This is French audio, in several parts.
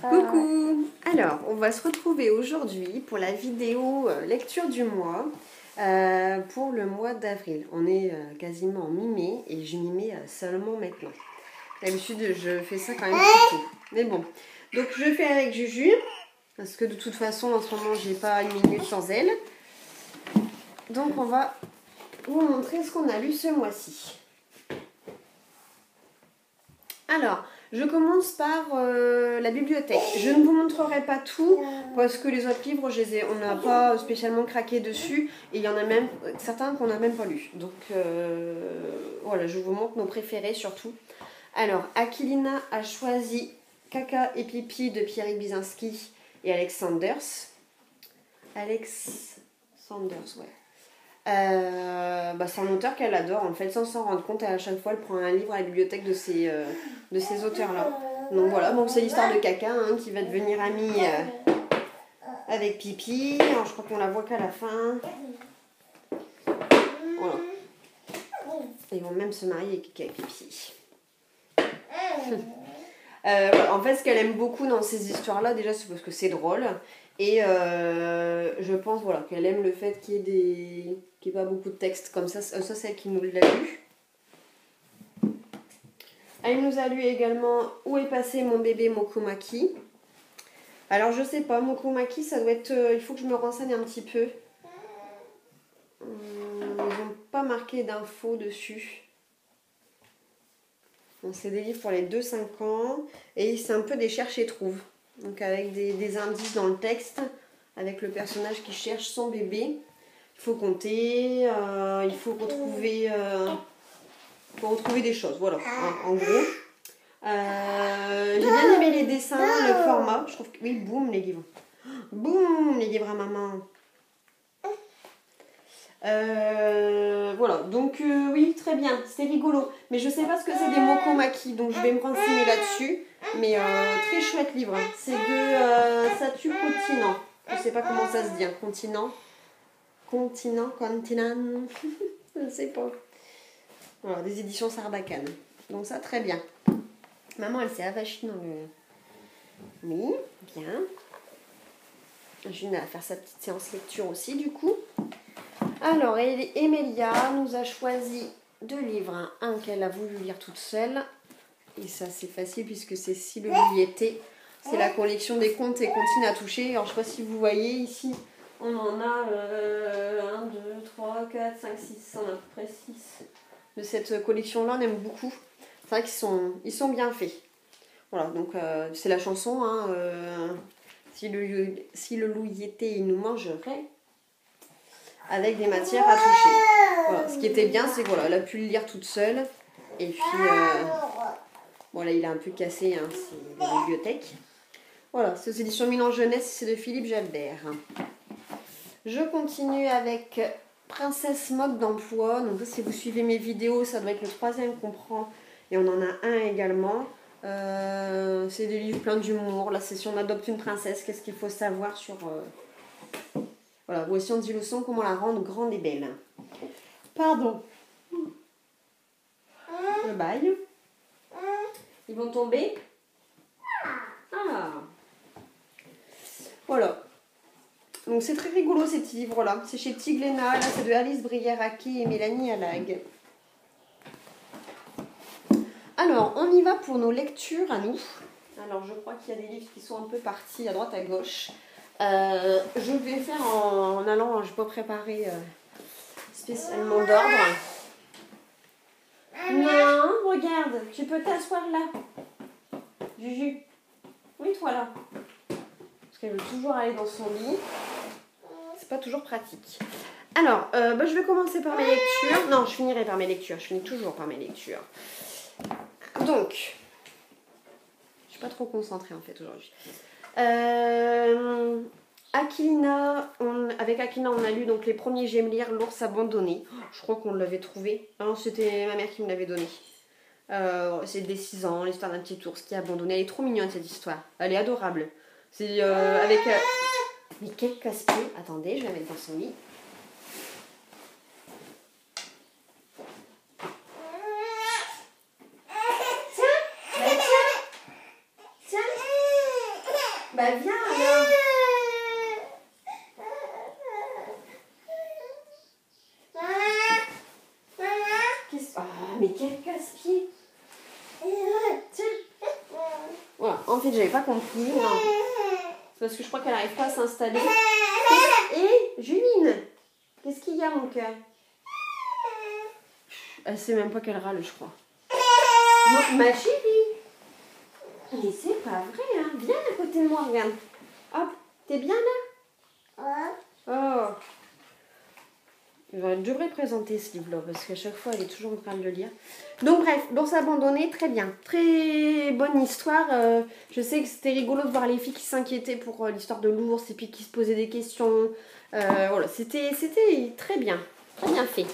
Coucou! Alors, on va se retrouver aujourd'hui pour la vidéo lecture du mois pour le mois d'avril. On est quasiment en mi-mai et je m'y mets seulement maintenant. D'habitude, je fais ça quand même plus tôt. Mais bon, donc je fais avec Juju parce que de toute façon, en ce moment, j'ai pas une minute sans elle. Donc, on va vous montrer ce qu'on a lu ce mois-ci. Alors, je commence par la bibliothèque. Je ne vous montrerai pas tout parce que les autres livres, on n'a pas spécialement craqué dessus et il y en a même certains qu'on n'a même pas lus. Donc voilà, je vous montre nos préférés surtout. Alors, Aquilina a choisi Caca et Pipi de Pierrick Bizinski et Alex Sanders. Alex Sanders, ouais. C'est un auteur qu'elle adore en fait, sans s'en rendre compte. À chaque fois elle prend un livre à la bibliothèque de ces auteurs là. Donc voilà, bon, c'est l'histoire de Caca qui va devenir amie avec Pipi. Alors, je crois qu'on la voit qu'à la fin. Voilà. Ils vont même se marier avec Caca et Pipi. Voilà. En fait, ce qu'elle aime beaucoup dans ces histoires là, déjà c'est parce que c'est drôle. Et je pense voilà, qu'elle aime le fait qu'il y ait pas beaucoup de texte comme ça. Ça, c'est elle qui nous l'a lu. Elle nous a lu également Où est passé mon bébé Mokomaki. Alors, je sais pas, Mokomaki, ça doit être... il faut que je me renseigne un petit peu. Ils n'ont pas marqué d'infos dessus. Bon, c'est des livres pour les 2-5 ans. Et c'est un peu des cherche et trouve. Donc avec des indices dans le texte, avec le personnage qui cherche son bébé. Il faut compter, il faut retrouver des choses, voilà, en gros. J'ai bien aimé les dessins, le format. Je trouve que oui, boum les livres. Boum les livres à maman. Voilà, donc oui, très bien, c'était rigolo. Mais je sais pas ce que c'est des Mokomaki, donc je vais me renseigner là-dessus. Mais très chouette livre. C'est de Satu Continent. Je sais pas comment ça se dit, continent. Continent. Je ne sais pas. Voilà, des éditions Sarbacane. Donc ça, très bien. Maman, elle s'est avachie dans le... Oui, bien. Julie va faire sa petite séance lecture aussi, du coup. Alors, Emelia nous a choisi 2 livres. Un qu'elle a voulu lire toute seule. Et ça, c'est facile puisque c'est Si le loup y était. C'est la collection des contes et comptines à toucher. Alors, je ne sais pas si vous voyez ici, on en a 1, 2, 3, 4, 5, 6. On a à peu près 6 de cette collection-là. On aime beaucoup. C'est vrai qu'ils sont bien faits. Voilà, donc c'est la chanson. Si le loup y était, il nous mangerait. Avec des matières à toucher. Voilà. Ce qui était bien, c'est que voilà, elle a pu le lire toute seule. Et puis, voilà, il a un peu cassé, c'est la bibliothèque. Voilà, c'est aux éditions Milan Jeunesse, c'est de Philippe Jalbert. Je continue avec Princesse Mode d'emploi. Donc, si vous suivez mes vidéos, ça doit être le 3e qu'on prend. Et on en a un également. C'est des livres pleins d'humour. Là, c'est si on adopte une princesse, qu'est-ce qu'il faut savoir sur... Voilà, voici on dit le son, comment la rendre grande et belle. Pardon. Le bail. Ils vont tomber. Ah. Voilà. Donc c'est très rigolo ces petits livres-là. C'est chez Petit Glénat. Là, c'est de Alice Brière-Aki et Mélanie Allag. Alors, on y va pour nos lectures à nous. Alors, je crois qu'il y a des livres qui sont un peu partis à droite à gauche. Je vais faire en allant, je n'ai pas préparé spécialement d'ordre. Non, regarde, tu peux t'asseoir là. Juju, oui toi là. Parce qu'elle veut toujours aller dans son lit. C'est pas toujours pratique. Alors, je vais commencer par mes lectures. Non, je finirai par mes lectures. Je finis toujours par mes lectures. Donc, je suis pas trop concentrée en fait aujourd'hui. Aquilina, avec Aquilina on a lu donc les premiers J'aime lire, L'ours abandonné. Je crois qu'on l'avait trouvé. Non, c'était ma mère qui me l'avait donné. C'est des 6 ans, l'histoire d'un petit ours qui est abandonné. Elle est trop mignonne cette histoire. Elle est adorable. C'est avec... Mais quel casse-pied. Attendez, je vais la mettre dans son lit. bah viens alors. Oh, mais quel casse-pied. Tiens. Voilà, en fait, j'avais pas compris. Non. C'est parce que je crois qu'elle n'arrive pas à s'installer. Et Juline, qu'est-ce qu'il y a, mon cœur? Elle sait même pas qu'elle râle, je crois. Non, ma chérie. Mais c'est pas vrai, hein. Viens à côté de moi, regarde. Hop, t'es bien là? Oh. Je devrais présenter ce livre-là parce qu'à chaque fois elle est toujours en train de le lire. Donc bref, l'ours abandonné, très bien. Très bonne histoire. Je sais que c'était rigolo de voir les filles qui s'inquiétaient pour l'histoire de l'ours et puis qui se posaient des questions. Voilà, c'était très bien. Très bien fait.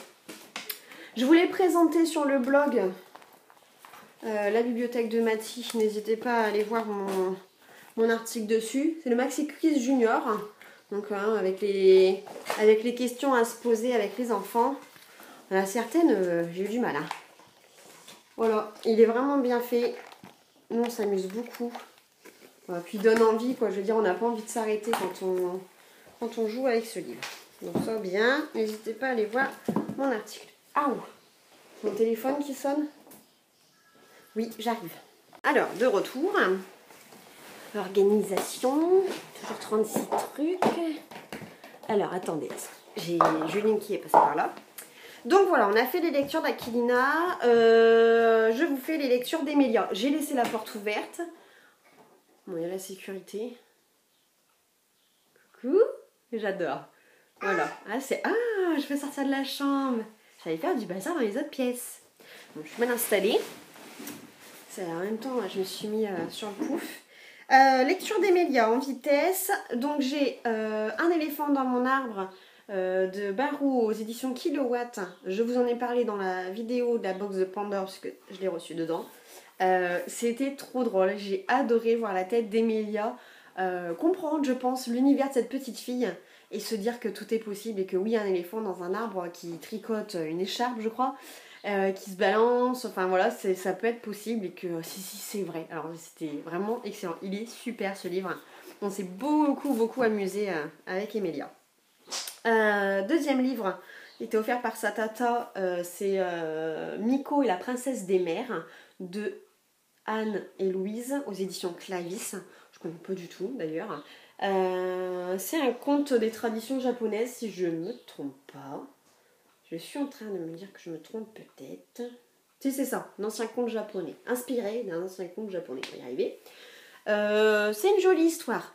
Je voulais présenter sur le blog la bibliothèque de Mathie. N'hésitez pas à aller voir mon article dessus. C'est le Maxi Quiz Junior. Donc avec les questions à se poser avec les enfants. Certaines, j'ai eu du mal. Hein. Voilà, il est vraiment bien fait. Nous, on s'amuse beaucoup. Voilà, puis il donne envie, quoi. Je veux dire, on n'a pas envie de s'arrêter quand on joue avec ce livre. Donc ça, bien. N'hésitez pas à aller voir mon article. Ah, mon téléphone qui sonne. Oui, j'arrive. Alors, de retour. Organisation, toujours 36 trucs. Alors, attendez, j'ai Juline qui est passée par là. Donc voilà, on a fait les lectures d'Aquilina. Je vous fais les lectures d'Emelia. J'ai laissé la porte ouverte. Bon, il y a la sécurité. Coucou, j'adore. Voilà, je vais sortir de la chambre. J'allais faire du bazar dans les autres pièces. Bon, je suis bien installée. En même temps, je me suis mis sur le pouf. Lecture d'Emelia en vitesse. Donc j'ai un éléphant dans mon arbre de Barou aux éditions Kilowatt. Je vous en ai parlé dans la vidéo de la box de Pandore parce que je l'ai reçu dedans. C'était trop drôle. J'ai adoré voir la tête d'Emelia, comprendre, je pense, l'univers de cette petite fille et se dire que tout est possible et que oui, un éléphant dans un arbre qui tricote une écharpe, je crois. Qui se balance, enfin voilà, ça peut être possible et que si c'est vrai. Alors c'était vraiment excellent, il est super ce livre. On s'est beaucoup amusé avec Emelia. Deuxième livre, il était offert par sa tata, c'est Miko et la princesse des mers de Anne et Louise aux éditions Clavis. Je connais pas du tout d'ailleurs. C'est un conte des traditions japonaises si je ne me trompe pas. Je suis en train de me dire que je me trompe peut-être. Si c'est ça, un ancien conte japonais. Inspiré d'un ancien conte japonais. On va y arriver. C'est une jolie histoire.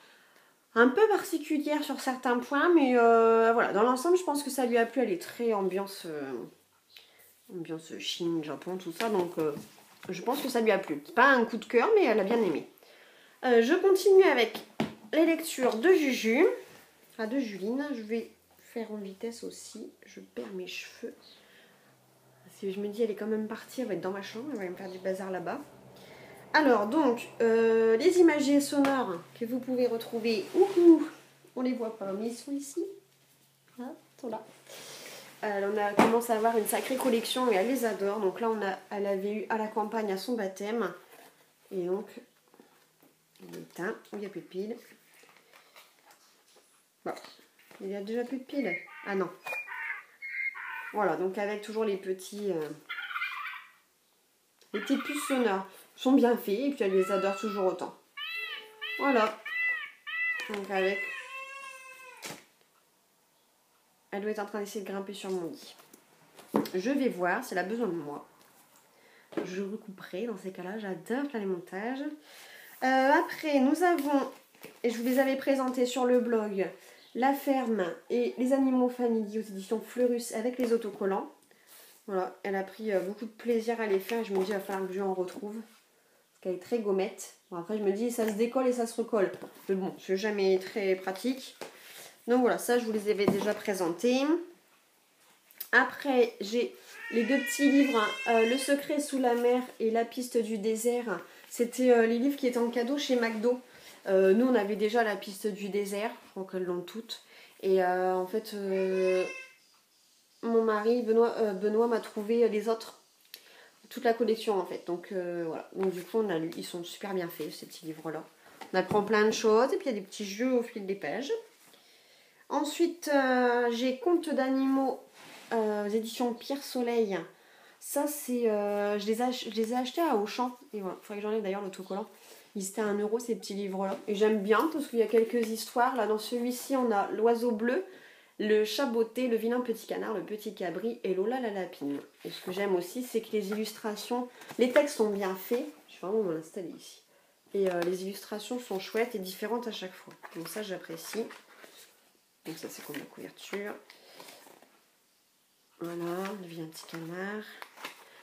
Un peu particulière sur certains points, mais voilà. Dans l'ensemble, je pense que ça lui a plu. Elle est très ambiance Chine, Japon, tout ça. Donc, je pense que ça lui a plu. C'est pas un coup de cœur, mais elle a bien aimé. Je continue avec les lectures de Juju. De Juline. Je vais faire en vitesse aussi, je perds mes cheveux. Si je me dis elle est quand même partie, elle va être dans ma chambre, elle va me faire du bazar là-bas. Alors donc, les imagiers sonores que vous pouvez retrouver, on les voit pas, mais ils sont ici. Ils sont là. On commence à avoir une sacrée collection et elle les adore. Donc là, elle avait eu à la campagne à son baptême. Et donc, il est éteint, il n'y a plus de piles. Bon. Il n'y a déjà plus de piles. Ah non. Voilà, donc avec toujours les petites puces sonores. Ils sont bien faits et puis elle les adore toujours autant. Voilà. Donc avec... Elle doit être en train d'essayer de grimper sur mon lit. Je vais voir si elle a besoin de moi. Je recouperai dans ces cas-là. J'adore faire les montages. Après, nous avons, et je vous les avais présentés sur le blog... La ferme et les animaux familiers aux éditions Fleurus avec les autocollants. Voilà, elle a pris beaucoup de plaisir à les faire. Je me dis, il va falloir que je en retrouve. Parce qu'elle est très gommette. Bon, après, je me dis, ça se décolle et ça se recolle. Mais bon, c'est jamais très pratique. Donc voilà, ça, je vous les avais déjà présentés. Après, j'ai les deux petits livres, Le secret sous la mer et La piste du désert. C'était les livres qui étaient en cadeau chez McDo. Nous on avait déjà La piste du désert, je crois qu'elles l'ont toutes. Et en fait, mon mari Benoît m'a trouvé les autres, toute la collection en fait. Donc voilà, donc du coup on a lu, ils sont super bien faits ces petits livres là. On apprend plein de choses et puis il y a des petits jeux au fil des pages. Ensuite, j'ai Contes d'animaux aux éditions Pierre Soleil. Ça, c'est, je les ai achetés à Auchan. Et voilà, il faudrait que j'enlève d'ailleurs l'autocollant. Ils étaient à 1 € ces petits livres-là. Et j'aime bien parce qu'il y a quelques histoires. Là, dans celui-ci, on a l'oiseau bleu, le chat botté, le vilain petit canard, le petit cabri et Lola la lapine. Et ce que j'aime aussi, c'est que les illustrations, les textes sont bien faits. Je vais vraiment m'installer ici. Et les illustrations sont chouettes et différentes à chaque fois. Donc ça, j'apprécie. Donc ça, c'est comme la couverture. Voilà, le vilain petit canard.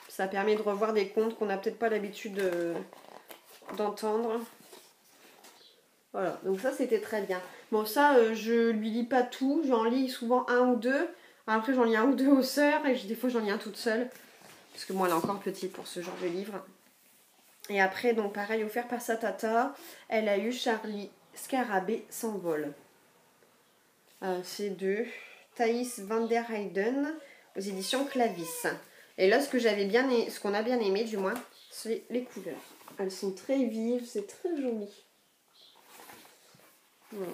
Ça permet de revoir des contes qu'on n'a peut-être pas l'habitude d'entendre. Voilà, donc ça, c'était très bien. Bon, ça, je lui lis pas tout. J'en lis souvent 1 ou 2. Après, j'en lis 1 ou 2 aux sœurs. Et des fois, j'en lis un toute seule. Parce que moi, elle est encore petite pour ce genre de livre. Et après, donc pareil, offert par sa tata, elle a eu Charlie Scarabée s'envole. C'est de Thaïs van der Heyden aux éditions Clavis. Et là, ce qu'on a bien aimé, du moins, c'est les couleurs. Elles sont très vives, c'est très joli. Voilà.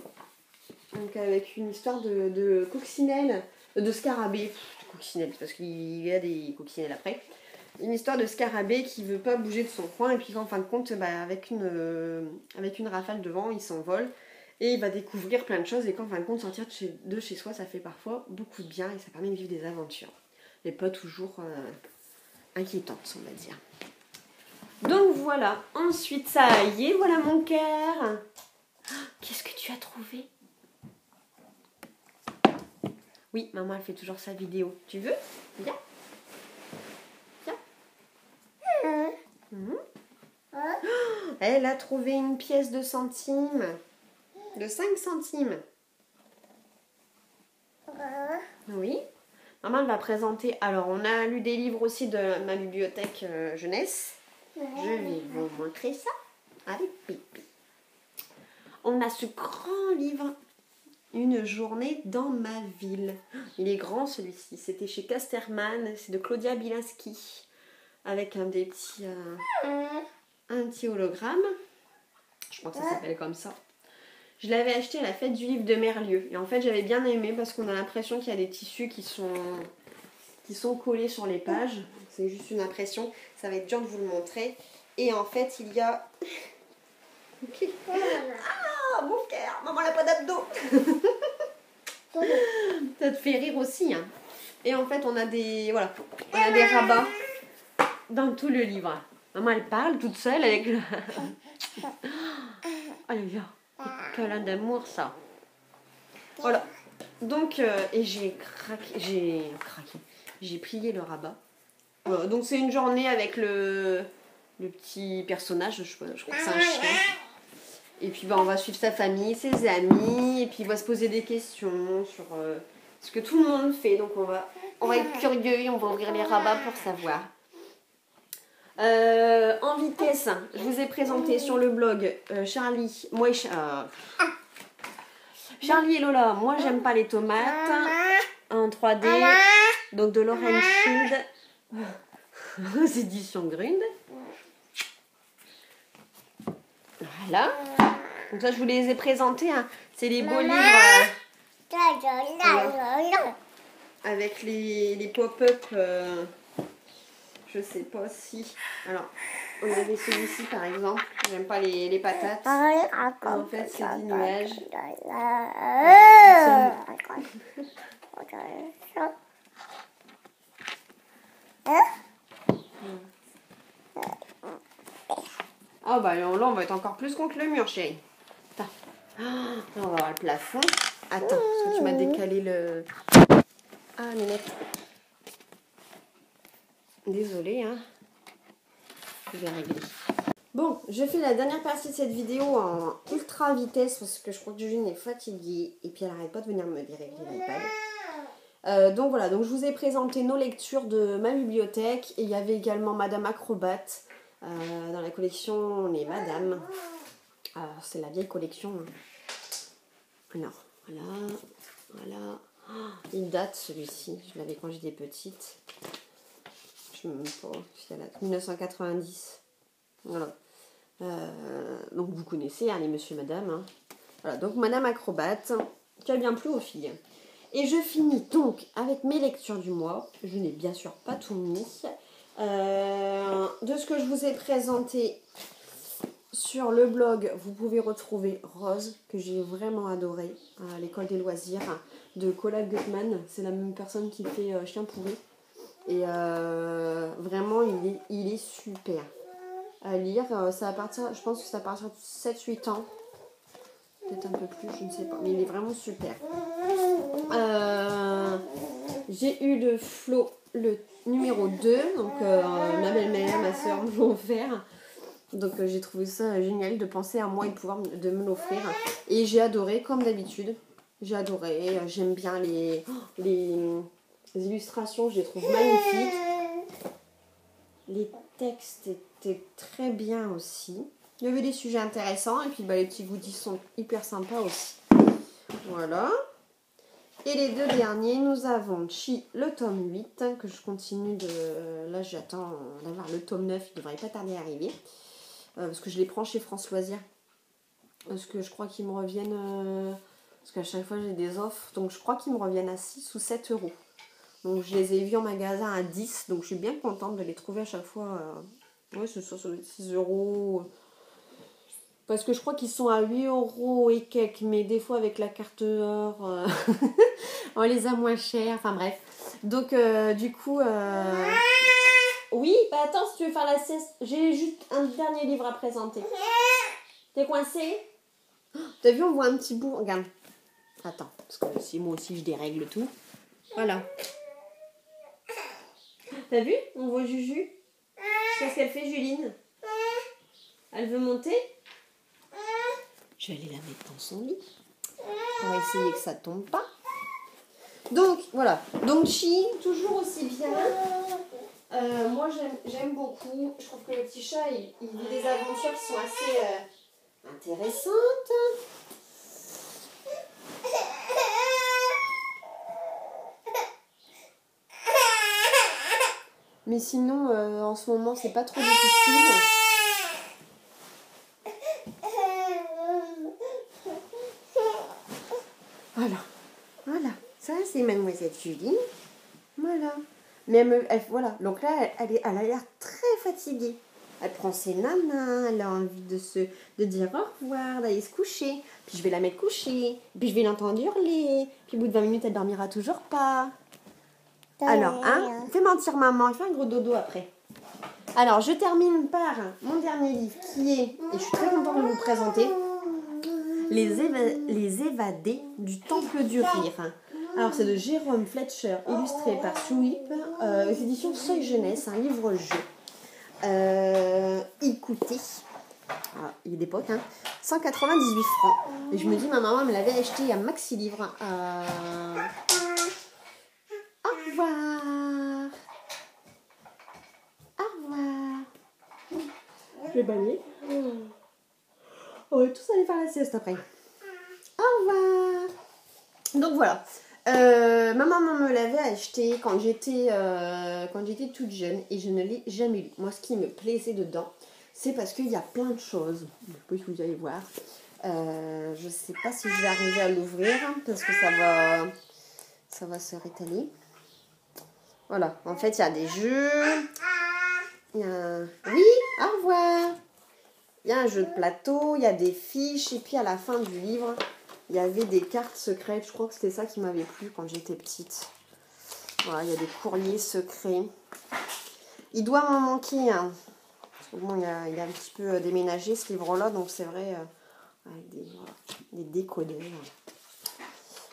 Donc avec une histoire de coccinelle, de scarabée, de coccinelle, parce qu'il y a des coccinelles après. Une histoire de scarabée qui veut pas bouger de son coin et puis en fin de compte, avec une rafale de vent, il s'envole et il va découvrir plein de choses et qu'en fin de compte, sortir de chez soi, ça fait parfois beaucoup de bien et ça permet de vivre des aventures. Mais pas toujours inquiétantes, on va dire. Donc voilà, ensuite ça y est, voilà mon cœur. Qu'est-ce que tu as trouvé? Oui, maman elle fait toujours sa vidéo. Tu veux? Viens. Elle a trouvé une pièce de centimes. De 5 centimes. Oui. Maman elle va présenter. Alors, on a lu des livres aussi de ma bibliothèque jeunesse. Je vais vous montrer ça avec Pipi. On a ce grand livre. Une journée dans ma ville. Il est grand celui-ci. C'était chez Casterman. C'est de Claudia Bilinski. Avec un petit hologramme. Je crois que ça s'appelle comme ça. Je l'avais acheté à la fête du livre de Merlieu. Et en fait, j'avais bien aimé parce qu'on a l'impression qu'il y a des tissus qui sont collés sur les pages. C'est juste une impression. Ça va être dur de vous le montrer. Et en fait, il y a... Ah, mon cœur, maman n'a pas d'abdos. Ça te fait rire aussi, hein. Et en fait, on a des rabats dans tout le livre. Maman, elle parle toute seule avec le... Oh là là, quel câlin d'amour, ça. Voilà. Donc, et j'ai craqué. J'ai plié le rabat. Voilà. Donc, c'est une journée avec le petit personnage, je crois que c'est un chien. Et puis, on va suivre sa famille, ses amis, et puis il va se poser des questions sur ce que tout le monde fait. Donc, on va être curieux et on va ouvrir les rabats pour savoir. En vitesse, je vous ai présenté sur le blog Charlie et Lola, moi j'aime pas les tomates en 3D, donc de l'Orange Shield aux éditions Grund. Voilà, donc ça je vous les ai présentés, hein. C'est les beaux livres avec les pop-up. Je sais pas si... Alors, on avait celui-ci par exemple. J'aime pas les patates. En fait, c'est des nuages. Ah bah là, on va être encore plus contre le mur, chérie. Attends. On va voir le plafond. Attends, parce que tu m'as décalé le... Ah, Nénette. Désolée, hein. Je vais régler. Bon, je fais la dernière partie de cette vidéo en ultra vitesse parce que je crois que Juline est fatiguée et puis elle n'arrête pas de venir me dérégler l'iPad. Donc voilà, donc je vous ai présenté nos lectures de ma bibliothèque et il y avait également Madame Acrobate dans la collection Les Madames. C'est la vieille collection. Hein. Alors, voilà. Oh, il date celui-ci, je l'avais quand j'étais petite. Je ne sais même pas si elle a 1990. Voilà. Donc vous connaissez, hein, les monsieur et madame. Hein. Voilà, donc Madame Acrobate, qui a bien plu aux filles. Et je finis donc avec mes lectures du mois. Je n'ai bien sûr pas tout mis. De ce que je vous ai présenté sur le blog, vous pouvez retrouver Rose, que j'ai vraiment adoré, à l'école des loisirs, de Cola Gutman. C'est la même personne qui fait Chien pourri. Et vraiment, il est super à lire. Ça à partir, je pense que c'est à partir de 7-8 ans. Peut-être un peu plus, je ne sais pas. Mais il est vraiment super. J'ai eu de Flo le numéro 2. Donc ma belle-mère, ma soeur me l'ont offert. Donc j'ai trouvé ça génial de penser à moi et de me l'offrir. Et j'ai adoré, comme d'habitude. J'ai adoré. J'aime bien les illustrations, je les trouve magnifiques. Les textes étaient très bien aussi. Il y avait des sujets intéressants. Et puis les petits goodies sont hyper sympas aussi. Voilà. Et les deux derniers, nous avons Chi, le tome 8, que je continue de... Là, j'attends d'avoir le tome 9, il ne devrait pas tarder à arriver. Parce que je les prends chez France Loisirs. Parce que je crois qu'ils me reviennent... parce qu'à chaque fois, j'ai des offres. Donc, je crois qu'ils me reviennent à 6 ou 7 euros. Donc, je les ai vus en magasin à 10. Donc, je suis bien contente de les trouver à chaque fois. Ouais, c'est sur 6 euros... Parce que je crois qu'ils sont à 8 euros et quelques, mais des fois avec la carte or, on les a moins chers, enfin bref. Donc du coup, oui, bah attends, si tu veux faire la sieste, j'ai juste un dernier livre à présenter. T'es coincé? T'as vu, on voit un petit bout, regarde. Attends, parce que si moi aussi je dérègle tout. Voilà. T'as vu? On voit Juju. Qu'est-ce qu'elle fait, Juline? Elle veut monter? Je vais aller la mettre dans son lit. On va essayer que ça ne tombe pas. Donc, voilà. Donc, Chi, toujours aussi bien. Moi, j'aime beaucoup. Je trouve que le petit chat, il vit des aventures qui sont assez intéressantes. Mais sinon, en ce moment, c'est pas trop difficile. Voilà, ça c'est Mademoiselle Julie. Voilà. Mais voilà, donc là, elle a l'air très fatiguée. Elle prend ses nanas, elle a envie de dire au revoir, d'aller se coucher. Puis je vais la mettre coucher, puis je vais l'entendre hurler. Puis au bout de 20 minutes, elle dormira toujours pas. Alors, hein, fais mentir maman, elle fait un gros dodo après. Alors, je termine par mon dernier livre qui est, et je suis très contente de vous le présenter, Les évadés du Temple du Rire. Alors, c'est de Jérôme Fletcher, illustré par Sweep, aux éditions Seuil Jeunesse, un livre-jeu. Il coûtait, il est d'époque, 198 francs. Et je me dis, ma maman me l'avait acheté à Maxi Livre. Au revoir. Au revoir. Je vais balayer. On va tous aller faire la sieste après. Au revoir. Donc voilà. Ma maman me l'avait acheté quand j'étais toute jeune et je ne l'ai jamais lu. Moi, ce qui me plaisait dedans, c'est parce qu'il y a plein de choses. Je sais pas si vous allez voir. Je sais pas si je vais arriver à l'ouvrir parce que ça va se rétaler. Voilà. En fait, il y a des jeux. Il y a oui, au revoir. Il y a un jeu de plateau, il y a des fiches et puis à la fin du livre, il y avait des cartes secrètes. Je crois que c'était ça qui m'avait plu quand j'étais petite. Voilà, il y a des courriers secrets. Il doit m'en manquer un. Parce que bon, il a un petit peu déménagé ce livre-là, donc c'est vrai, avec des décodeurs.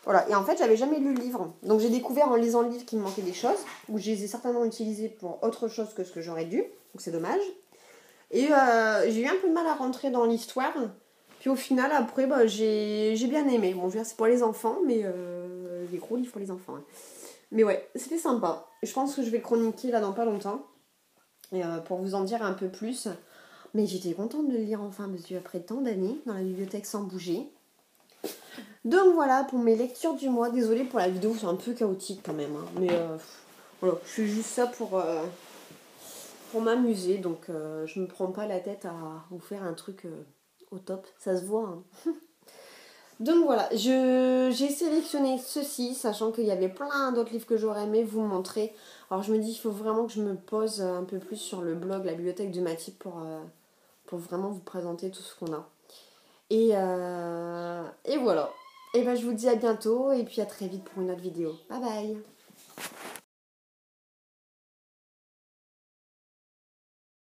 Voilà, et en fait, j'avais jamais lu le livre. Donc j'ai découvert en lisant le livre qu'il me manquait des choses, ou je les ai certainement utilisées pour autre chose que ce que j'aurais dû. Donc c'est dommage. Et j'ai eu un peu de mal à rentrer dans l'histoire. Puis au final, après, j'ai bien aimé. Bon, je veux dire, c'est pour les enfants, mais les gros livres pour les enfants. Hein. Mais ouais, c'était sympa. Je pense que je vais le chroniquer là dans pas longtemps. Et, pour vous en dire un peu plus. Mais j'étais contente de le lire enfin, parce que après tant d'années, dans la bibliothèque sans bouger. Donc voilà pour mes lectures du mois. Désolée pour la vidéo, c'est un peu chaotique quand même. Hein. Mais voilà, je fais juste ça pour m'amuser, donc je me prends pas la tête à vous faire un truc au top, ça se voit. Hein. Donc voilà, j'ai sélectionné ceci, sachant qu'il y avait plein d'autres livres que j'aurais aimé vous montrer. Alors je me dis, il faut vraiment que je me pose un peu plus sur le blog, la bibliothèque de Mathilde pour vraiment vous présenter tout ce qu'on a. Et voilà. Et ben je vous dis à bientôt et puis à très vite pour une autre vidéo. Bye bye.